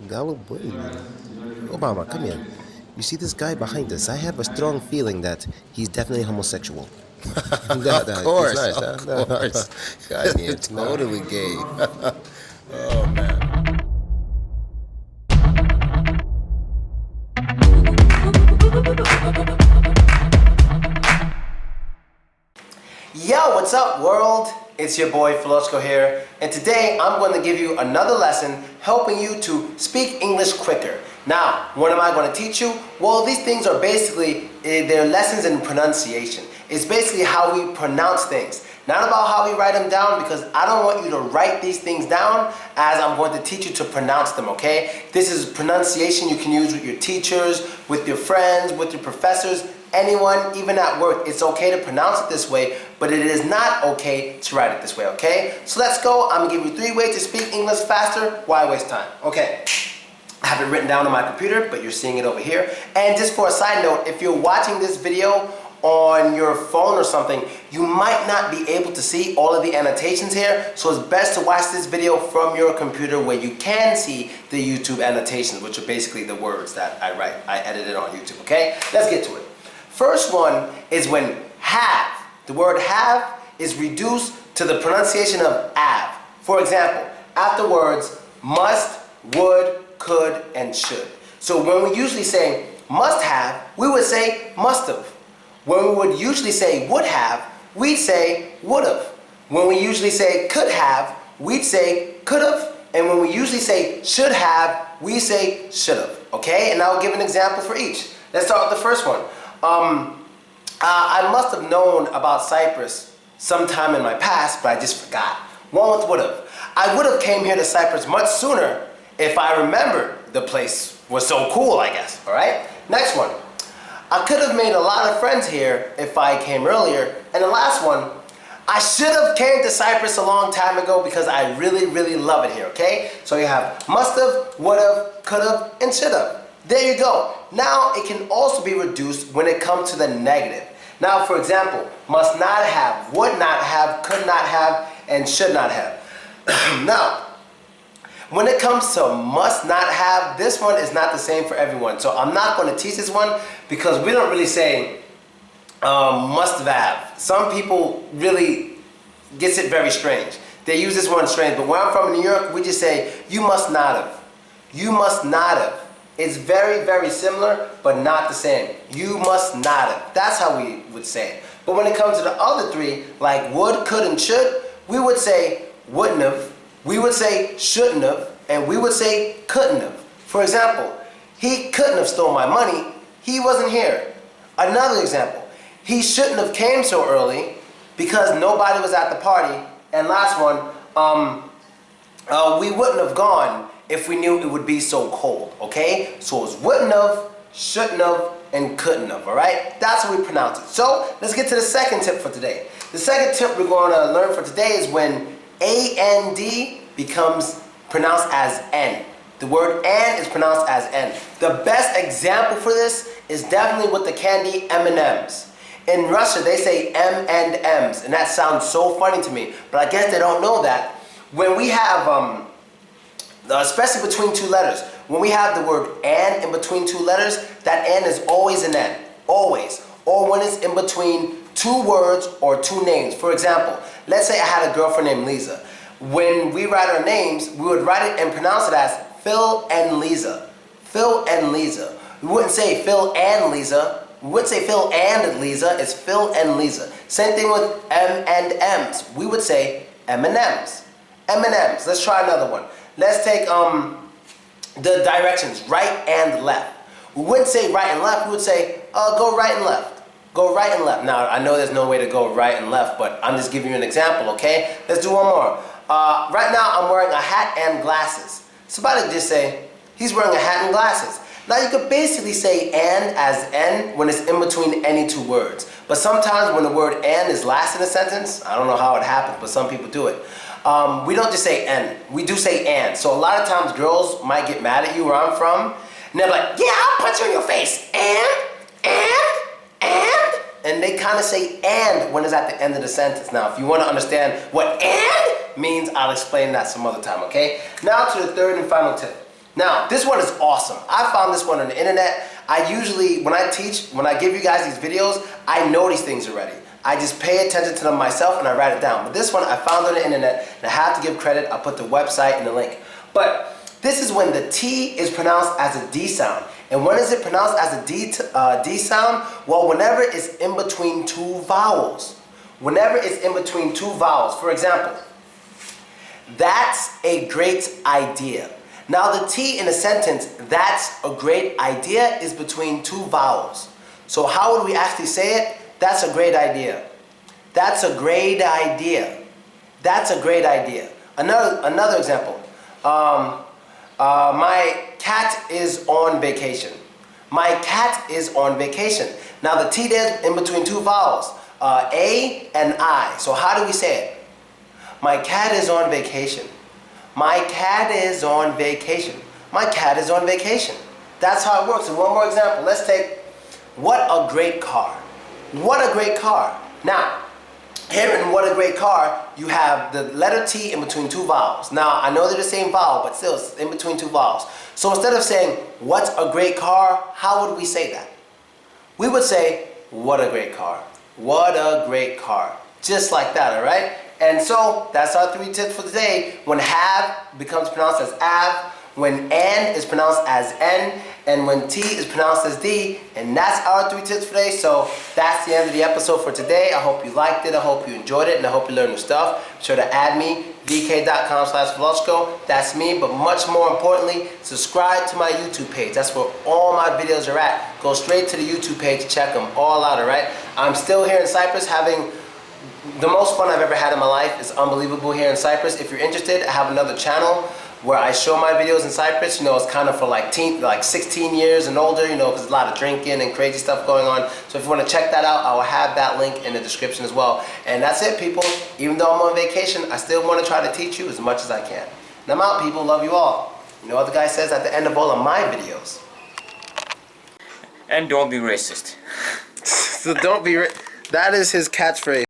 wait. Obama, come here. You see this guy behind us? I have a strong feeling that he's definitely homosexual. Of course, It's nice, of huh? course. I mean, Totally gay. Oh, man. Yo, what's up world? It's your boy Filochko here, and today I'm going to give you another lesson helping you to speak English quicker. Now, what am I going to teach you? Well, these things are basically, they're lessons in pronunciation. It's basically how we pronounce things. Not about how we write them down, because I don't want you to write these things down as I'm going to teach you to pronounce them, okay? This is pronunciation you can use with your teachers, with your friends, with your professors, anyone, even at work. It's okay to pronounce it this way, but it is not okay to write it this way, okay? So let's go. I'm gonna give you 3 ways to speak English faster. Why waste time? Okay. I have it written down on my computer, but you're seeing it over here. And just for a side note, if you're watching this video on your phone or something, you might not be able to see all of the annotations here, so it's best to watch this video from your computer where you can see the YouTube annotations, which are basically the words that I write. I edit it on YouTube, okay? Let's get to it. First one is when have. The word have is reduced to the pronunciation of av. For example, after words must, would, could, and should. So when we usually say must have, we would say must have. When we would usually say would have, we'd say would have. When we usually say could have, we'd say could have. And when we usually say should have, we say should have. Okay? And I'll give an example for each. Let's start with the first one. I must have known about Cyprus sometime in my past, but I just forgot. One with would have. I would have came here to Cyprus much sooner if I remembered the place was so cool, I guess. All right? Next one. I could have made a lot of friends here if I came earlier. And the last one, I should have came to Cyprus a long time ago because I really, really love it here, okay? So you have must have, would have, could have, and should have. There you go. Now it can also be reduced when it comes to the negative. Now, for example, must not have, would not have, could not have, and should not have. Now, when it comes to must not have, this one is not the same for everyone. So I'm not going to teach this one because we don't really say must have. Some people really gets it very strange. They use this one strange, but where I'm from in New York, we just say you must not have. You must not have. It's very, very similar, but not the same. You must not have. That's how we would say it. But when it comes to the other three, like would, could, and should, we would say wouldn't have, we would say shouldn't have, and we would say couldn't have. For example, he couldn't have stole my money. He wasn't here. Another example, he shouldn't have came so early because nobody was at the party. And last one, we wouldn't have gone if we knew it would be so cold, okay? So it's wouldn't have, shouldn't have, and couldn't have, all right? That's how we pronounce it. So let's get to the second tip for today. The second tip we're going to learn for today is when A-N-D becomes pronounced as N. The word N is pronounced as N. The best example for this is definitely with the candy M&M's. In Russia, they say M and M's, and that sounds so funny to me, but I guess they don't know that. When we have, especially between two letters, when we have the word and in between two letters, that N is always an N, always. Or when it's in between two words or two names. For example, let's say I had a girlfriend named Lisa. When we write our names, we would write it and pronounce it as Phil and Lisa. Phil and Lisa. We wouldn't say Phil and Lisa. We wouldn't say Phil and Lisa. It's Phil and Lisa. Same thing with M and M's. We would say M&M's. M&M's. Let's try another one. Let's take the directions, right and left. We wouldn't say right and left, we would say go right and left. Go right and left. Now, I know there's no way to go right and left, but I'm just giving you an example, okay? Let's do one more. Right now, I'm wearing a hat and glasses. Somebody just say, he's wearing a hat and glasses. Now, you could basically say and as N when it's in between any two words. But sometimes when the word and is last in a sentence, I don't know how it happens, but some people do it. We don't just say N, we do say and. So a lot of times girls might get mad at you where I'm from, and they're like, yeah, I'll punch you in your face. And they kind of say and when it's at the end of the sentence. Now, if you want to understand what and means, I'll explain that some other time, okay? Now to the third and final tip. Now, this one is awesome. I found this one on the internet. I usually, when I teach, when I give you guys these videos, I know these things already. I just pay attention to them myself and I write it down. But this one I found on the internet, and I have to give credit. I'll put the website and the link. But this is when the T is pronounced as a D sound. And when is it pronounced as a D sound? Well, whenever it's in between two vowels. Whenever it's in between two vowels. For example, that's a great idea. Now the T in a sentence, that's a great idea, is between two vowels. So how would we actually say it? That's a great idea. That's a great idea. That's a great idea. Another example. My cat is on vacation. My cat is on vacation. Now the T there is in between two vowels. A and I. So how do we say it? My cat is on vacation. My cat is on vacation. My cat is on vacation. That's how it works. And one more example. Let's take, what a great car. What a great car. Now, here in what a great car, you have the letter T in between two vowels. Now, I know they're the same vowel, but still it's in between two vowels. So instead of saying, what's a great car, how would we say that? We would say, what a great car. What a great car. Just like that, all right? And so, that's our 3 tips for today. When have becomes pronounced as av, when an is pronounced as n, and when T is pronounced as D. And that's our 3 tips for today. So that's the end of the episode for today. I hope you liked it. I hope you enjoyed it. And I hope you learned new stuff. Be sure to add me, vk.com/Velochko. That's me. But much more importantly, subscribe to my YouTube page. That's where all my videos are at. Go straight to the YouTube page. Check them all out, all right? I'm still here in Cyprus having the most fun I've ever had in my life. It's unbelievable here in Cyprus. If you're interested, I have another channel where I show my videos in Cyprus. You know, it's kind of for like 16 years and older, you know, because there's a lot of drinking and crazy stuff going on. So if you want to check that out, I will have that link in the description as well. And that's it, people. Even though I'm on vacation, I still want to try to teach you as much as I can. And I'm out, people. Love you all. You know what the guy says at the end of all of my videos? And don't be racist. So don't be that is his catchphrase.